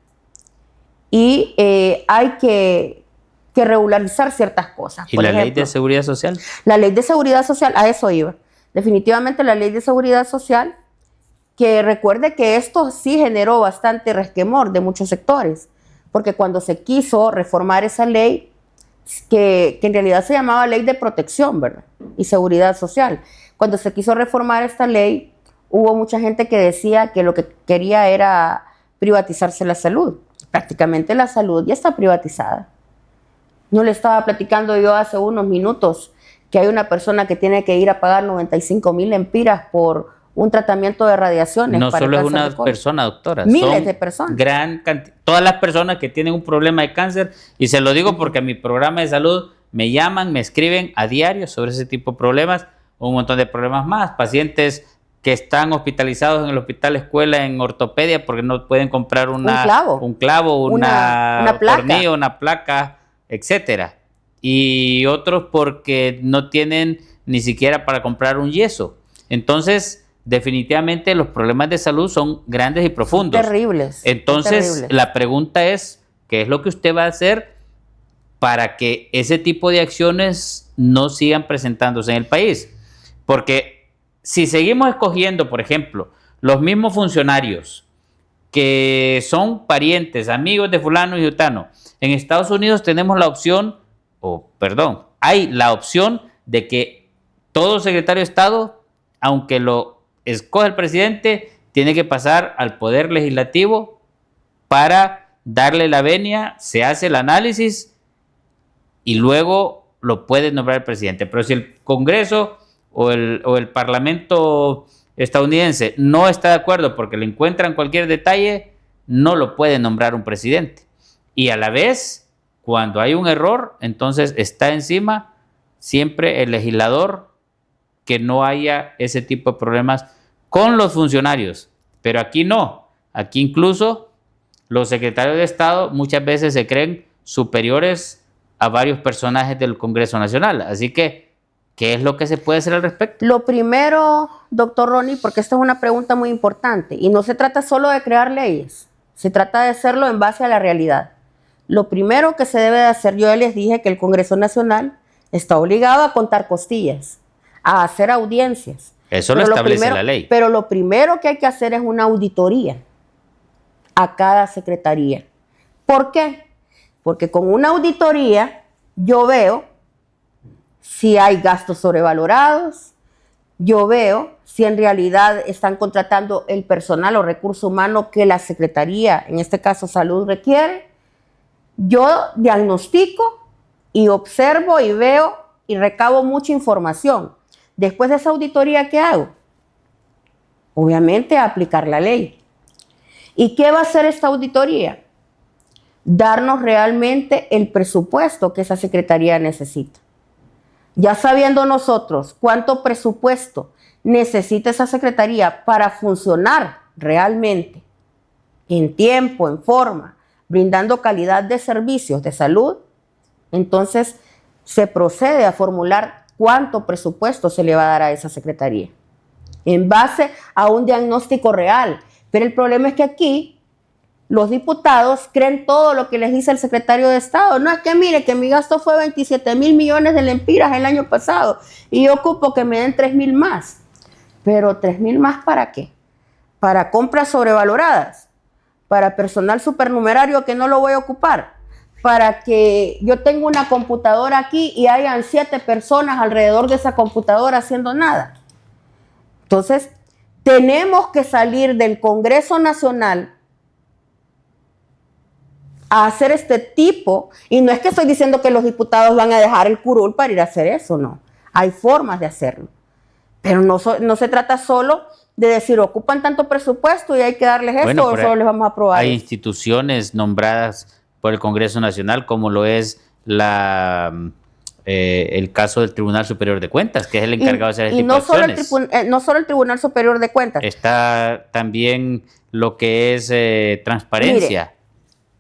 Y hay que regularizar ciertas cosas. ¿Y la ley de seguridad social? La ley de seguridad social, a eso iba. Definitivamente la ley de seguridad social, que recuerde que esto sí generó bastante resquemor de muchos sectores, porque cuando se quiso reformar esa ley, que en realidad se llamaba ley de protección, ¿verdad? Y seguridad social. Cuando se quiso reformar esta ley, hubo mucha gente que decía que lo que quería era privatizarse la salud. Prácticamente la salud ya está privatizada. No le estaba platicando yo hace unos minutos que hay una persona que tiene que ir a pagar 95,000 lempiras por un tratamiento de radiaciones. No solo es una persona, doctora. Miles de personas. Todas las personas que tienen un problema de cáncer, y se lo digo porque a mi programa de salud me llaman, me escriben a diario sobre ese tipo de problemas, un montón de problemas más, pacientes que están hospitalizados en el hospital escuela en ortopedia porque no pueden comprar un clavo, una tornillo, una placa, etcétera. Y otros porque no tienen ni siquiera para comprar un yeso. Entonces, definitivamente los problemas de salud son grandes y profundos. Terribles. Entonces, terribles. la pregunta es, ¿qué es lo que usted va a hacer para que ese tipo de acciones no sigan presentándose en el país? Porque si seguimos escogiendo, por ejemplo, los mismos funcionarios que son parientes, amigos de fulano y sutano, en Estados Unidos tenemos la opción, hay la opción de que todo secretario de Estado, aunque lo escoge el presidente, tiene que pasar al Poder Legislativo para darle la venia, se hace el análisis y luego lo puede nombrar el presidente. Pero si el Congreso o el Parlamento estadounidense no está de acuerdo porque le encuentran cualquier detalle, no lo puede nombrar un presidente. Y a la vez, cuando hay un error, entonces está encima siempre el legislador, que no haya ese tipo de problemas con los funcionarios. Pero aquí no. Aquí incluso los secretarios de Estado muchas veces se creen superiores a varios personajes del Congreso Nacional. Así que, ¿qué es lo que se puede hacer al respecto? Lo primero, doctor Ronnie, porque esta es una pregunta muy importante, y no se trata solo de crear leyes, se trata de hacerlo en base a la realidad. Lo primero que se debe de hacer, yo ya les dije que el Congreso Nacional está obligado a contar costillas, a hacer audiencias. Eso lo establece la ley. Pero lo primero que hay que hacer es una auditoría a cada secretaría. ¿Por qué? Porque con una auditoría yo veo si hay gastos sobrevalorados, yo veo si en realidad están contratando el personal o recurso humano que la Secretaría, en este caso Salud, requiere. Yo diagnostico y observo y veo y recabo mucha información. Después de esa auditoría, ¿qué hago? Obviamente aplicar la ley. ¿Y qué va a hacer esta auditoría? Darnos realmente el presupuesto que esa secretaría necesita. Ya sabiendo nosotros cuánto presupuesto necesita esa secretaría para funcionar realmente en tiempo, en forma, brindando calidad de servicios de salud, entonces se procede a formular cuánto presupuesto se le va a dar a esa secretaría en base a un diagnóstico real. Pero el problema es que aquí los diputados creen todo lo que les dice el secretario de Estado. No es que mire que mi gasto fue 27,000 millones de lempiras el año pasado y yo ocupo que me den 3,000 más. Pero 3,000 más ¿para qué? Para compras sobrevaloradas, para personal supernumerario que no lo voy a ocupar, para que yo tenga una computadora aquí y hayan 7 personas alrededor de esa computadora haciendo nada. Entonces, tenemos que salir del Congreso Nacional a hacer este tipo, y no es que estoy diciendo que los diputados van a dejar el curul para ir a hacer eso, no. Hay formas de hacerlo. Pero no se trata solo de decir, ocupan tanto presupuesto y hay que darles esto, o solo les vamos a aprobar. Hay instituciones nombradas por el Congreso Nacional, como lo es el caso del Tribunal Superior de Cuentas, que es el encargado de hacer este tipo de acciones. No solo el Tribunal Superior de Cuentas. Está también lo que es transparencia. Mire,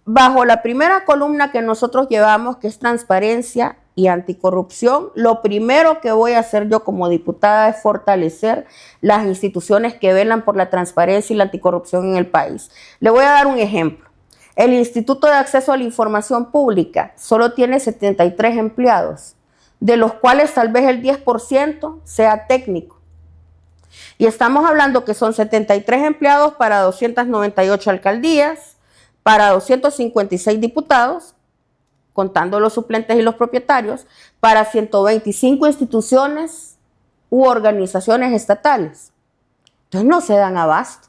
bajo la primera columna que nosotros llevamos, que es transparencia y anticorrupción, lo primero que voy a hacer yo como diputada es fortalecer las instituciones que velan por la transparencia y la anticorrupción en el país. Le voy a dar un ejemplo. El Instituto de Acceso a la Información Pública solo tiene 73 empleados, de los cuales tal vez el 10% sea técnico. Y estamos hablando que son 73 empleados para 298 alcaldías, para 256 diputados, contando los suplentes y los propietarios, para 125 instituciones u organizaciones estatales. Entonces no se dan abasto.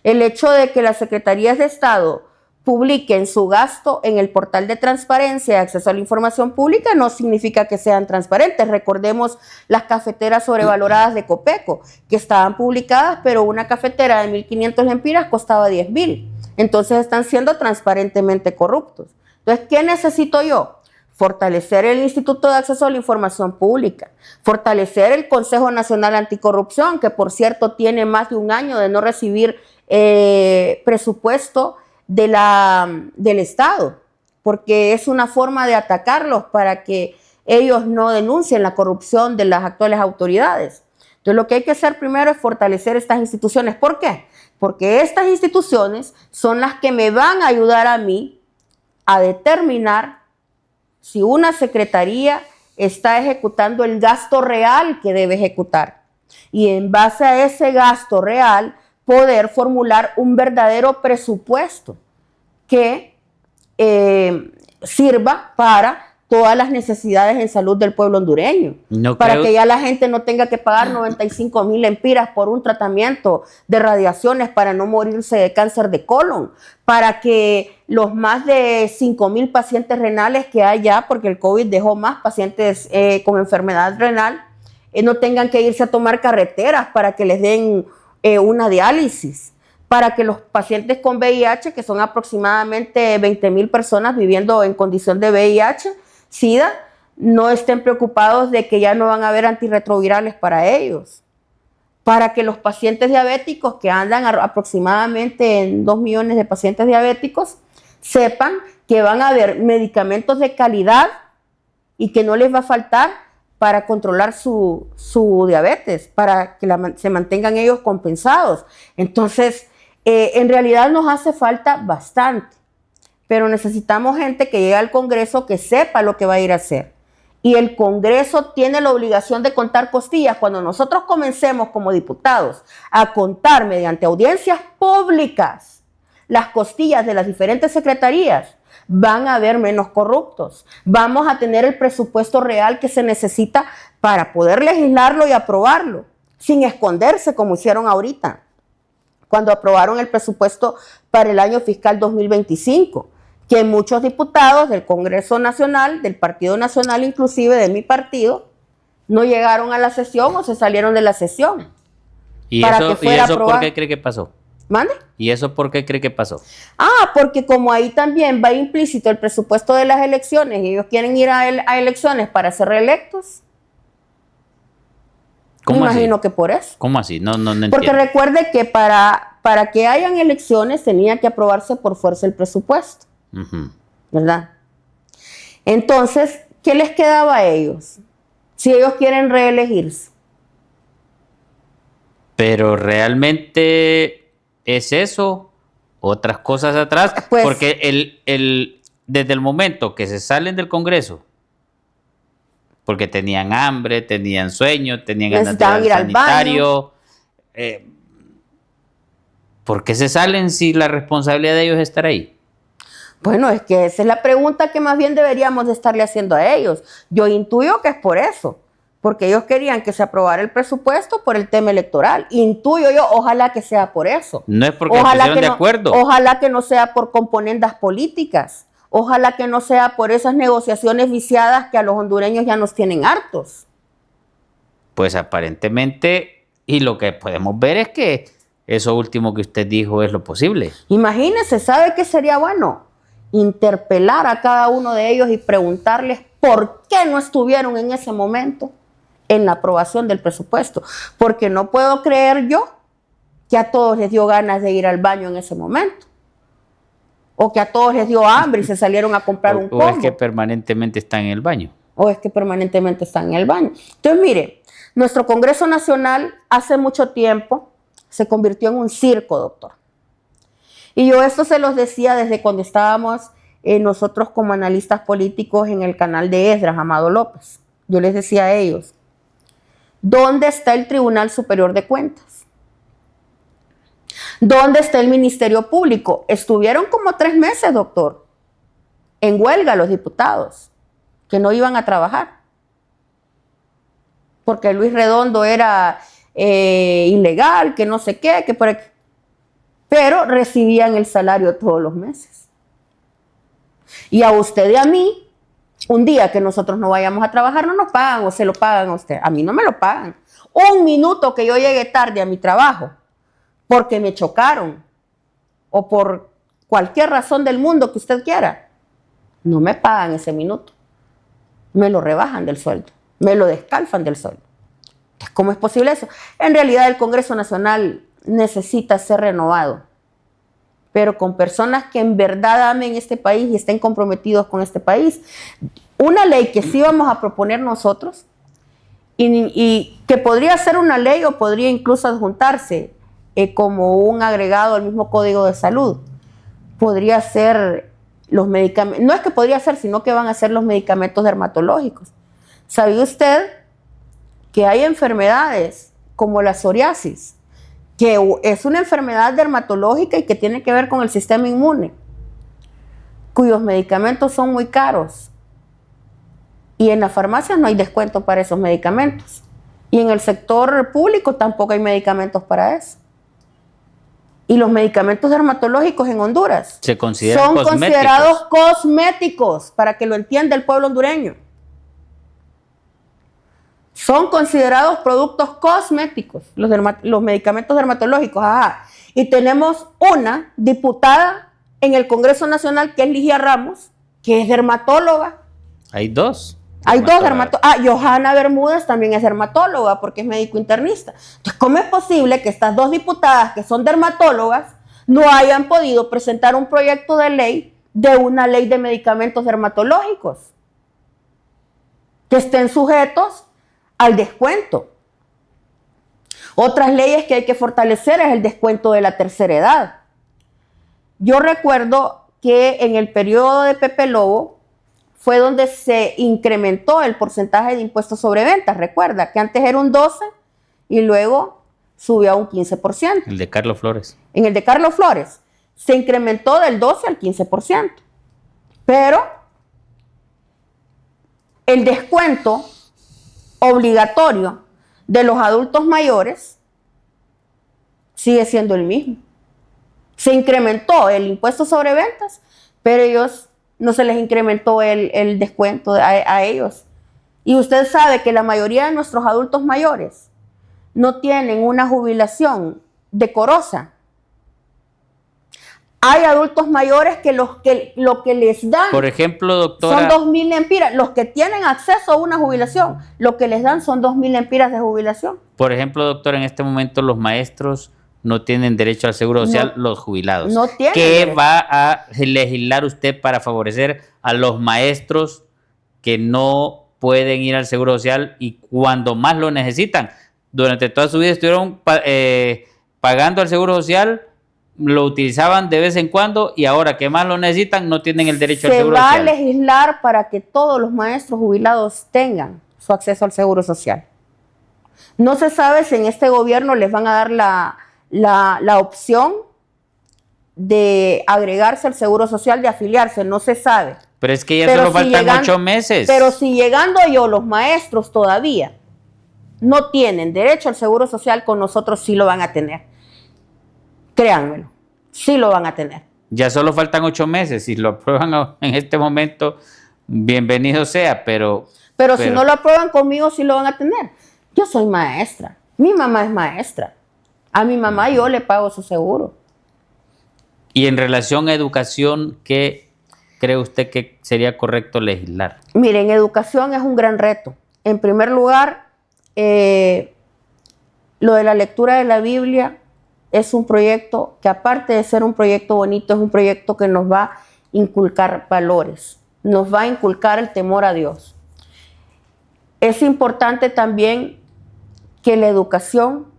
El hecho de que las secretarías de Estado publiquen su gasto en el portal de transparencia y acceso a la información pública no significa que sean transparentes. Recordemos las cafeteras sobrevaloradas de Copeco, que estaban publicadas, pero una cafetera de 1,500 lempiras costaba 10,000. Entonces están siendo transparentemente corruptos. Entonces, ¿qué necesito yo? fortalecer el Instituto de Acceso a la Información Pública, fortalecer el Consejo Nacional Anticorrupción, que por cierto tiene más de un año de no recibir presupuesto del Estado, porque es una forma de atacarlos para que ellos no denuncien la corrupción de las actuales autoridades. Entonces lo que hay que hacer primero es fortalecer estas instituciones. ¿Por qué? Porque estas instituciones son las que me van a ayudar a mí a determinar si una secretaría está ejecutando el gasto real que debe ejecutar. Y en base a ese gasto real, poder formular un verdadero presupuesto que sirva para todas las necesidades en salud del pueblo hondureño. Para que ya la gente no tenga que pagar 95,000 lempiras por un tratamiento de radiaciones para no morirse de cáncer de colon. Para que los más de 5,000 pacientes renales que hay ya, porque el COVID dejó más pacientes con enfermedad renal, no tengan que irse a tomar carreteras para que les den una diálisis. Para que los pacientes con VIH, que son aproximadamente 20,000 personas viviendo en condición de VIH, SIDA, no estén preocupados de que ya no van a haber antirretrovirales para ellos. Para que los pacientes diabéticos, que andan aproximadamente en 2 millones de pacientes diabéticos, sepan que van a haber medicamentos de calidad y que no les va a faltar para controlar su diabetes, para que se mantengan ellos compensados. Entonces, en realidad nos hace falta bastante, pero necesitamos gente que llegue al Congreso que sepa lo que va a ir a hacer. Y el Congreso tiene la obligación de contar costillas. Cuando nosotros comencemos como diputados a contar mediante audiencias públicas las costillas de las diferentes secretarías, van a haber menos corruptos. Vamos a tener el presupuesto real que se necesita para poder legislarlo y aprobarlo, sin esconderse como hicieron ahorita, cuando aprobaron el presupuesto para el año fiscal 2025, que muchos diputados del Congreso Nacional, del Partido Nacional, inclusive de mi partido, no llegaron a la sesión o se salieron de la sesión. ¿Y eso por qué cree que pasó? ¿Mande? ¿Y eso por qué cree que pasó? Porque como ahí también va implícito el presupuesto de las elecciones y ellos quieren ir a elecciones para ser reelectos. Me imagino que por eso. ¿Cómo así? No entiendo. Porque recuerde que para que hayan elecciones tenía que aprobarse por fuerza el presupuesto. ¿Verdad? Entonces, ¿qué les quedaba a ellos? Si ellos quieren reelegirse. Pero realmente es eso, otras cosas atrás, pues, porque desde el momento que se salen del Congreso, porque tenían hambre, tenían sueño, tenían ganas de ir al sanitario, ¿por qué se salen si la responsabilidad de ellos es estar ahí? Bueno, es que esa es la pregunta que más bien deberíamos de estarle haciendo a ellos. Yo intuyo que es por eso, porque ellos querían que se aprobara el presupuesto por el tema electoral. Intuyo yo, ojalá que sea por eso. No es porque se pusieron de acuerdo. Ojalá que no sea por componendas políticas. Ojalá que no sea por esas negociaciones viciadas que a los hondureños ya nos tienen hartos. Pues aparentemente, y lo que podemos ver es que eso último que usted dijo es lo posible. Imagínese, ¿sabe qué sería bueno? Interpelar a cada uno de ellos y preguntarles por qué no estuvieron en ese momento en la aprobación del presupuesto. Porque no puedo creer yo que a todos les dio ganas de ir al baño en ese momento. O que a todos les dio hambre y se salieron a comprar un combo. O es que permanentemente están en el baño. Entonces, mire, nuestro Congreso Nacional hace mucho tiempo se convirtió en un circo, doctor. Y yo esto se los decía desde cuando estábamos nosotros como analistas políticos en el canal de Esdras, Amado López. Yo les decía a ellos, ¿dónde está el Tribunal Superior de Cuentas? ¿Dónde está el Ministerio Público? Estuvieron como 3 meses, doctor, en huelga los diputados, que no iban a trabajar. Porque Luis Redondo era ilegal, que no sé qué, que por aquí. Pero recibían el salario todos los meses. Y a usted y a mí, un día que nosotros no vayamos a trabajar, no nos pagan o se lo pagan a usted. A mí no me lo pagan. Un minuto que yo llegue tarde a mi trabajo porque me chocaron o por cualquier razón del mundo que usted quiera, no me pagan ese minuto. me lo rebajan del sueldo, me lo descalfan del sueldo. Entonces, ¿cómo es posible eso? En realidad el Congreso Nacional necesita ser renovado, pero con personas que en verdad amen este país y estén comprometidos con este país. Una ley que sí vamos a proponer nosotros y que podría ser una ley o podría incluso adjuntarse como un agregado al mismo Código de Salud, podría ser los medicamentos, no es que podría ser, sino que van a ser los medicamentos dermatológicos. ¿Sabía usted que hay enfermedades como la psoriasis, que es una enfermedad dermatológica y que tiene que ver con el sistema inmune, cuyos medicamentos son muy caros? Y en las farmacias no hay descuento para esos medicamentos. Y en el sector público tampoco hay medicamentos para eso. Y los medicamentos dermatológicos en Honduras son considerados cosméticos, para que lo entienda el pueblo hondureño. Son considerados productos cosméticos, los medicamentos dermatológicos. Ajá. Y tenemos una diputada en el Congreso Nacional, que es Ligia Ramos, que es dermatóloga. Hay dos. Hay dos dermatólogos. Johanna Bermúdez también es dermatóloga porque es médico internista. Entonces, ¿cómo es posible que estas dos diputadas que son dermatólogas no hayan podido presentar un proyecto de ley de una ley de medicamentos dermatológicos que estén sujetos al descuento? Otras leyes que hay que fortalecer es el descuento de la tercera edad. Yo recuerdo que en el periodo de Pepe Lobo fue donde se incrementó el porcentaje de impuestos sobre ventas. Recuerda que antes era un 12% y luego subió a un 15%. El de Carlos Flores. En el de Carlos Flores se incrementó del 12 al 15%. Pero el descuento obligatorio de los adultos mayores sigue siendo el mismo. Se incrementó el impuesto sobre ventas, pero ellos no se les incrementó el descuento a ellos. Y usted sabe que la mayoría de nuestros adultos mayores no tienen una jubilación decorosa. Hay adultos mayores que lo que les dan, por ejemplo, doctora, son 2.000 lempiras. Los que tienen acceso a una jubilación, lo que les dan son 2.000 lempiras de jubilación. Por ejemplo, doctora, en este momento los maestros no tienen derecho al seguro social, los jubilados. No tienen ¿Qué derecho? va a legislar usted para favorecer a los maestros que no pueden ir al seguro social y cuando más lo necesitan? Durante toda su vida estuvieron pagando al seguro social, lo utilizaban de vez en cuando y ahora que más lo necesitan no tienen el derecho al seguro social. Se va a legislar para que todos los maestros jubilados tengan su acceso al seguro social. No se sabe si en este gobierno les van a dar la opción de agregarse al seguro social, de afiliarse, no se sabe. Pero es que ya solo faltan 8 meses. Pero si llegando yo, los maestros todavía no tienen derecho al seguro social, con nosotros sí lo van a tener. Créanmelo, sí lo van a tener. Ya solo faltan 8 meses. Si lo aprueban en este momento, bienvenido sea, pero si no lo aprueban conmigo, sí lo van a tener. Yo soy maestra, mi mamá es maestra. A mi mamá yo le pago su seguro. Y en relación a educación, ¿qué cree usted que sería correcto legislar? Miren, educación es un gran reto. En primer lugar, lo de la lectura de la Biblia es un proyecto que, aparte de ser un proyecto bonito, es un proyecto que nos va a inculcar valores, nos va a inculcar el temor a Dios. Es importante también que la educación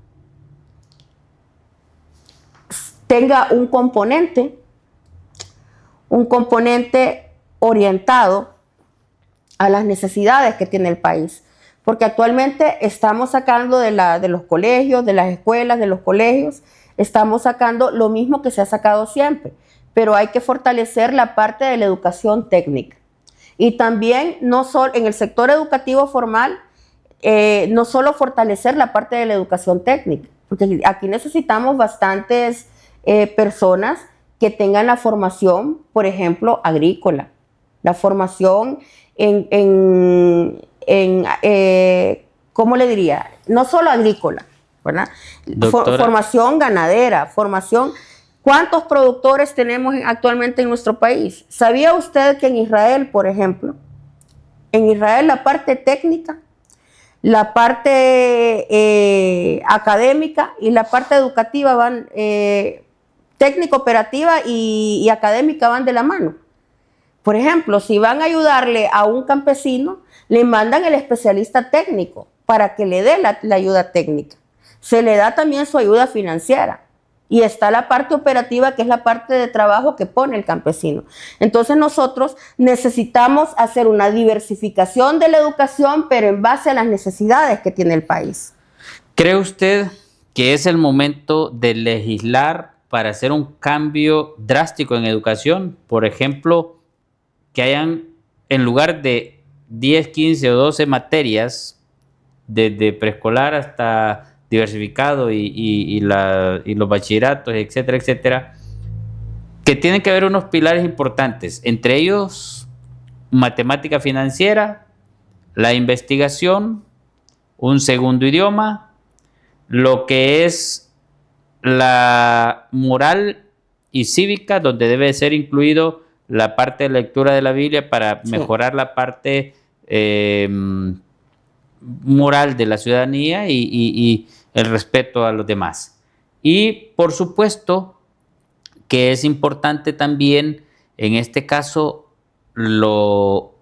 tenga un componente orientado a las necesidades que tiene el país. Porque actualmente estamos sacando de los colegios, de las escuelas, de los colegios, estamos sacando lo mismo que se ha sacado siempre, pero hay que fortalecer la parte de la educación técnica. Y también, no solo en el sector educativo formal, no solo fortalecer la parte de la educación técnica, porque aquí necesitamos bastantes personas que tengan la formación, por ejemplo, agrícola, la formación ¿cómo le diría? No solo agrícola, ¿verdad? Formación ganadera, formación. ¿Cuántos productores tenemos actualmente en nuestro país? ¿Sabía usted que en Israel, por ejemplo, En Israel la parte técnica, la parte académica y la parte educativa van, técnico, operativa y académica van de la mano. Por ejemplo, si van a ayudarle a un campesino, le mandan el especialista técnico para que le dé la ayuda técnica. Se le da también su ayuda financiera. Y está la parte operativa, que es la parte de trabajo que pone el campesino. Entonces nosotros necesitamos hacer una diversificación de la educación, pero en base a las necesidades que tiene el país. ¿Cree usted que es el momento de legislar para hacer un cambio drástico en educación? Por ejemplo, que hayan, en lugar de 10, 15 o 12 materias, desde preescolar hasta diversificado y los bachilleratos, etcétera, etcétera, que tienen que haber unos pilares importantes, entre ellos matemática financiera, la investigación, un segundo idioma, lo que es la moral y cívica, donde debe ser incluido la parte de lectura de la Biblia para mejorar la parte moral de la ciudadanía y el respeto a los demás. Y por supuesto que es importante también en este caso lo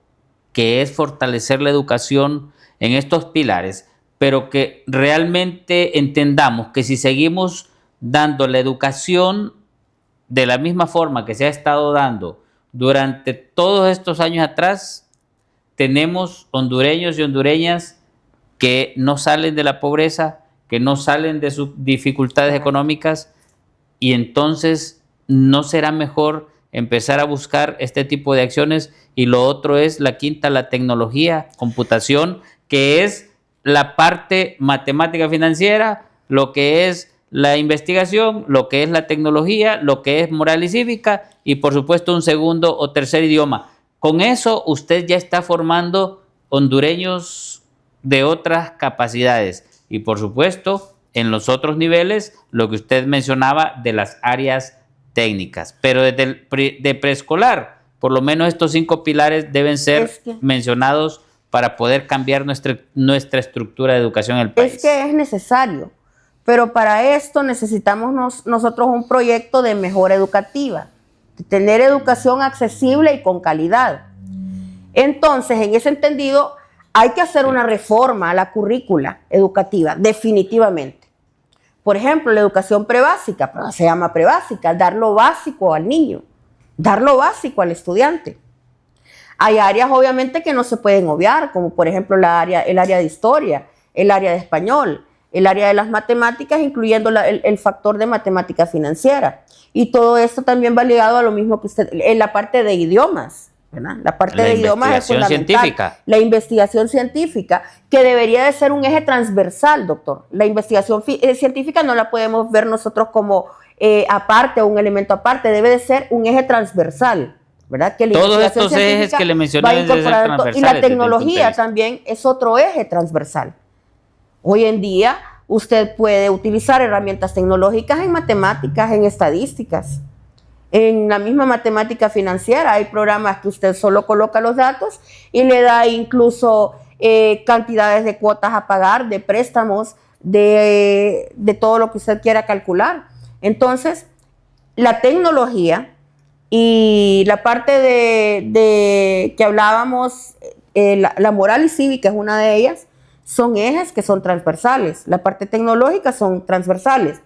que es fortalecer la educación en estos pilares, pero que realmente entendamos que si seguimos dando la educación de la misma forma que se ha estado dando durante todos estos años atrás, tenemos hondureños y hondureñas que no salen de la pobreza, que no salen de sus dificultades económicas, y entonces no será mejor empezar a buscar este tipo de acciones. Y lo otro es la quinta, la tecnología, computación, que es la parte matemática financiera, lo que es la investigación, lo que es la tecnología, lo que es moral y cívica, y por supuesto un segundo o tercer idioma. Con eso usted ya está formando hondureños de otras capacidades. Y por supuesto, en los otros niveles, lo que usted mencionaba de las áreas técnicas. Pero desde de preescolar, por lo menos estos 5 pilares deben ser mencionados para poder cambiar nuestra estructura de educación en el país. Es que es necesario, pero para esto necesitamos nosotros un proyecto de mejora educativa, de tener educación accesible y con calidad. Entonces, en ese entendido, hay que hacer una reforma a la currícula educativa, definitivamente. Por ejemplo, la educación prebásica, pero se llama prebásica, dar lo básico al niño, dar lo básico al estudiante. Hay áreas obviamente que no se pueden obviar, como por ejemplo el área de historia, el área de español, el área de las matemáticas, incluyendo el factor de matemática financiera. Y todo esto también va ligado a lo mismo que usted, en la parte de idiomas. ¿Verdad? La parte de idiomas es fundamental. Científica. La investigación científica, que debería de ser un eje transversal, doctor. La investigación científica no la podemos ver nosotros como aparte o un elemento aparte, debe de ser un eje transversal, ¿verdad? Que todos estos ejes que le mencioné deben ser transversales. Y la tecnología también es otro eje transversal. Hoy en día usted puede utilizar herramientas tecnológicas en matemáticas, en estadísticas. En la misma matemática financiera hay programas que usted solo coloca los datos y le da incluso cantidades de cuotas a pagar, de préstamos, de todo lo que usted quiera calcular. Entonces, la tecnología y la parte de que hablábamos, la moral y cívica es una de ellas, son ejes que son transversales. La parte tecnológica son transversales.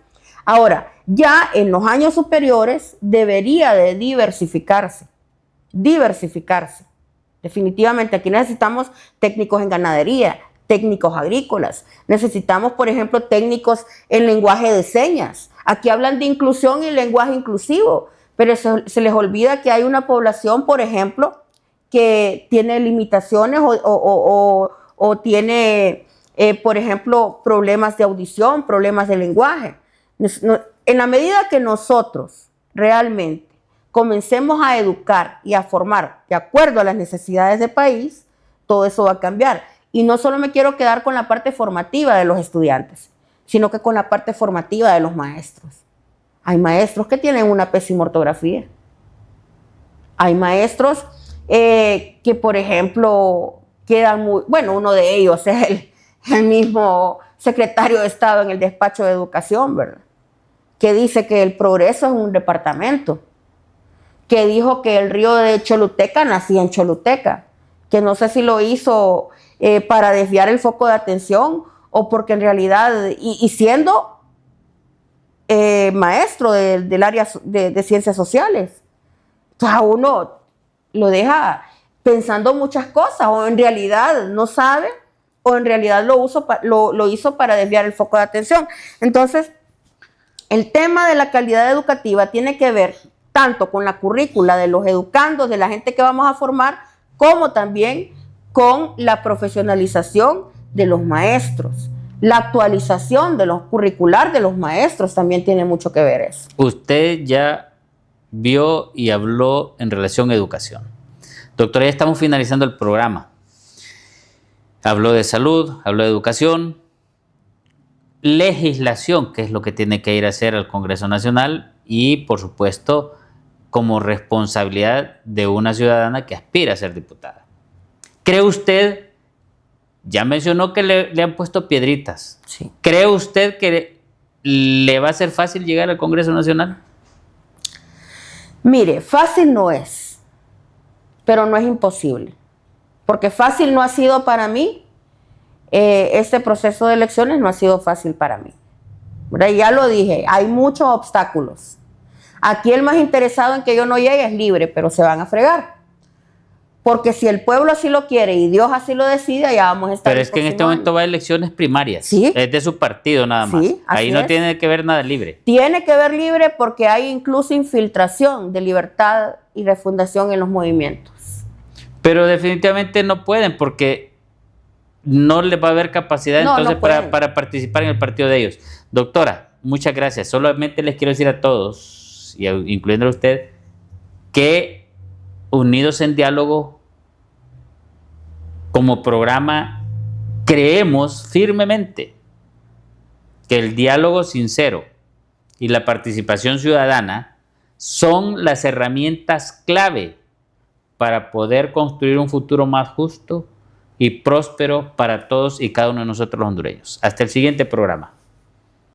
Ahora, ya en los años superiores debería de diversificarse. Definitivamente aquí necesitamos técnicos en ganadería, técnicos agrícolas, necesitamos, por ejemplo, técnicos en lenguaje de señas. Aquí hablan de inclusión y lenguaje inclusivo, pero se les olvida que hay una población, por ejemplo, que tiene limitaciones o tiene, por ejemplo, problemas de audición, problemas de lenguaje. En la medida que nosotros realmente comencemos a educar y a formar de acuerdo a las necesidades del país, todo eso va a cambiar. Y no solo me quiero quedar con la parte formativa de los estudiantes, sino que con la parte formativa de los maestros. Hay maestros que tienen una pésima ortografía. Hay maestros que, por ejemplo, quedan muy, bueno, uno de ellos es el mismo secretario de Estado en el despacho de Educación, ¿verdad? Que dice que el progreso es un departamento, que dijo que el río de Choluteca nacía en Choluteca, que no sé si lo hizo para desviar el foco de atención o porque en realidad, y siendo maestro del área de ciencias sociales, a uno lo deja pensando muchas cosas, o en realidad no sabe, o en realidad lo hizo para desviar el foco de atención. Entonces, el tema de la calidad educativa tiene que ver tanto con la currícula de los educandos, de la gente que vamos a formar, como también con la profesionalización de los maestros. La actualización de los curricular de los maestros también tiene mucho que ver eso. Usted ya vio y habló en relación a educación. Doctora, ya estamos finalizando el programa. Habló de salud, habló de educación, legislación, que es lo que tiene que ir a hacer al Congreso Nacional, y por supuesto como responsabilidad de una ciudadana que aspira a ser diputada. ¿Cree usted, ya mencionó que le han puesto piedritas, Sí. ¿cree usted que le va a ser fácil llegar al Congreso Nacional? Mire, fácil no es, pero no es imposible, porque fácil no ha sido para mí. Este proceso de elecciones no ha sido fácil para mí. ¿Verdad? Ya lo dije, hay muchos obstáculos. Aquí el más interesado en que yo no llegue es libre, pero se van a fregar. Porque si el pueblo así lo quiere y Dios así lo decide, ya vamos a estar. Pero es que en este momento va a elecciones primarias. ¿Sí? Es de su partido nada más. Sí, ahí no tiene que ver nada libre. Tiene que ver libre porque hay incluso infiltración de libertad y refundación en los movimientos. Pero definitivamente no pueden porque no les va a haber capacidad entonces para participar en el partido de ellos. Doctora, muchas gracias. Solamente les quiero decir a todos, y incluyendo a usted, que Unidos en Diálogo, como programa, creemos firmemente que el diálogo sincero y la participación ciudadana son las herramientas clave para poder construir un futuro más justo y próspero para todos y cada uno de nosotros los hondureños. Hasta el siguiente programa.